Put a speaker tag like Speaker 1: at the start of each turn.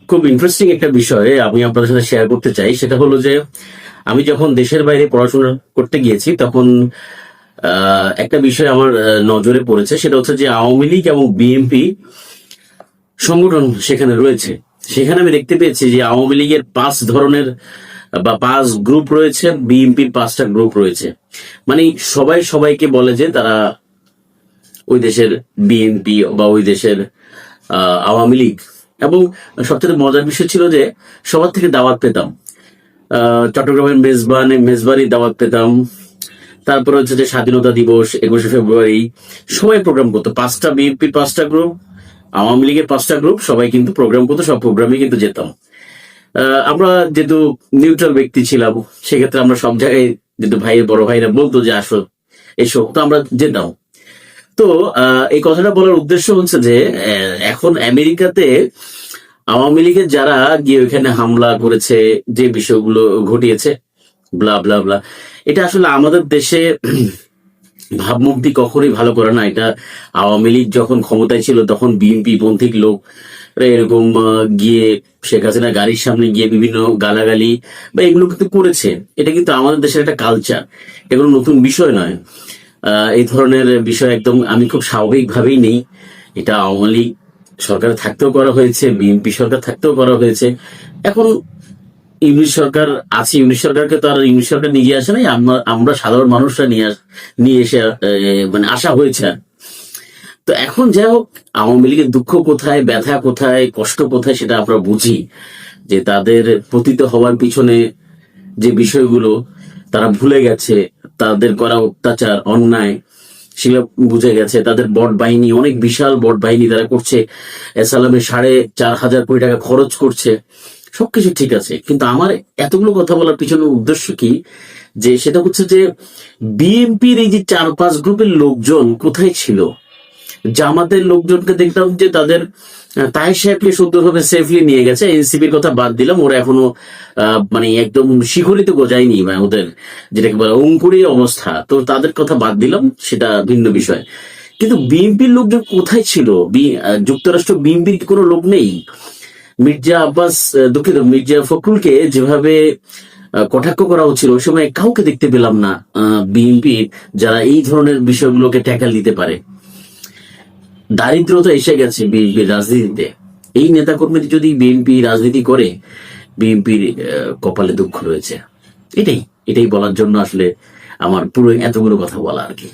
Speaker 1: খুব ইন্টারেস্টিং একটা বিষয় আমি আপনাদের সাথে শেয়ার করতে চাই। সেটা হলো যে আমি যখন দেশের বাইরে পড়াশোনা করতে গিয়েছি তখন একটা বিষয় আমার নজরে পড়েছে। সেটা হচ্ছে যে আওয়ামী লীগ এবং বিএনপি সংগঠন সেখানে রয়েছে। সেখানে আমি দেখতে পেয়েছি যে আওয়ামী লীগের 5 ধরনের বা 5 গ্রুপ রয়েছে, বিএনপির 5টা গ্রুপ রয়েছে। মানে সবাই সবাইকে বলে যে তারা ওই দেশের বিএনপি বা ওই দেশের আওয়ামী লীগ। এবং সবচেয়ে মজার বিষয় ছিল যে সবার থেকে দাওয়াত পেতাম। চট্টগ্রামের মেজবানি দাওয়াত পেতাম। তারপরে হচ্ছে যে স্বাধীনতা দিবস 21শে ফেব্রুয়ারি সবাই প্রোগ্রাম করতো। 5টা বিএনপির 5টা গ্রুপ, আওয়ামী লীগের 5টা গ্রুপ, সবাই কিন্তু প্রোগ্রাম করতো। সব প্রোগ্রামে কিন্তু যেতাম। আমরা যেহেতু নিউট্রাল ব্যক্তি ছিলাম, সেক্ষেত্রে আমরা সব জায়গায় যেহেতু বড় ভাইরা বলতো যে আসো এসো, তো আমরা যেতাম। তো এই কথাটা বলার উদ্দেশ্য হচ্ছে যে এখন আমেরিকাতে আওয়ামী লীগের যারা গিয়ে ওইখানে হামলা করেছে, যে বিষয়গুলো ঘটিয়েছে, ব্লা ব্লা ব্লা, এটা আসলে আমাদের দেশে ভাবমূর্তি কখনোই ভালো করে না। এটা আওয়ামী লীগ যখন ক্ষমতায় ছিল তখন বিএনপি পন্থী লোক এরকম গিয়ে শেখ হাসিনা গাড়ির সামনে গিয়ে বিভিন্ন গালাগালি বা এগুলো কিন্তু করেছে। এটা কিন্তু আমাদের দেশের একটা কালচার, এগুলো নতুন বিষয় নয়। এই ধরনের বিষয় একদম আমি খুব স্বাভাবিকভাবেই নেই। এটা আওয়ামী লীগ সরকার থাকতেও করা হয়েছে, বিএনপি সরকার থাকতেও করা হয়েছে। এখন ইউনিট সরকার আছে, ইউনিট সরকারকে তো আর ইউনিট সরকার নিয়ে আসে নাই, আমরা সাধারণ মানুষরা নিয়ে এসে মানে আসা হয়েছে। তো এখন যাই হোক, আওয়ামী লীগের দুঃখ কোথায়, ব্যথা কোথায়, কষ্ট কোথায় সেটা আমরা বুঝি। যে তাদের পতিত হওয়ার পিছনে যে বিষয়গুলো তারা ভুলে গেছে, তাদের করা অত্যাচার অন্যায় সেগুলো বুঝে গেছে। তাদের বট বাহিনী, অনেক বিশাল বট বাহিনী তারা করছে, এসালামে 4,500 কোটি টাকা খরচ করছে, সবকিছু ঠিক আছে। কিন্তু আমার এতগুলো কথা বলার পিছনে উদ্দেশ্য কি, যে সেটা হচ্ছে যে বিএনপির এই যে 4-5 গ্রুপের লোকজন কোথায় ছিল। জামাতের লোকজনকে দেখলাম যে তাদের তাহের সাহেবকে সুন্দরভাবে সেফলি নিয়ে গেছে। এনসিপির কথা বাদ দিলাম, ওরা এখনো মানে একদম শিখরিত গজায়নি, মানে ওদের যেটাকে বলে অঙ্কুরী অবস্থা, তো তাদের কথা বাদ দিলাম, সেটা ভিন্ন বিষয়। কিন্তু বিএনপির লোকজন কোথায় ছিল? যুক্তরাষ্ট্র বিএনপির কোনো লোক নেই? মির্জা আব্বাস, দুঃখিত, মির্জা ফখরুলকে যেভাবে কটাক্ষ করা হচ্ছিল ওই সময় কাউকে দেখতে পেলাম না বিএনপি যারা এই ধরনের বিষয়গুলোকে ট্যাকেল দিতে পারে। দারিদ্রতা এসে গেছে বিএনপির রাজনীতিতে। এই নেতাকর্মী যদি বিএনপি রাজনীতি করে, বিএনপির কপালে দুঃখ রয়েছে। এটাই এটাই বলার জন্য আসলে আমার পুরো এতগুলো কথা বলা আর কি।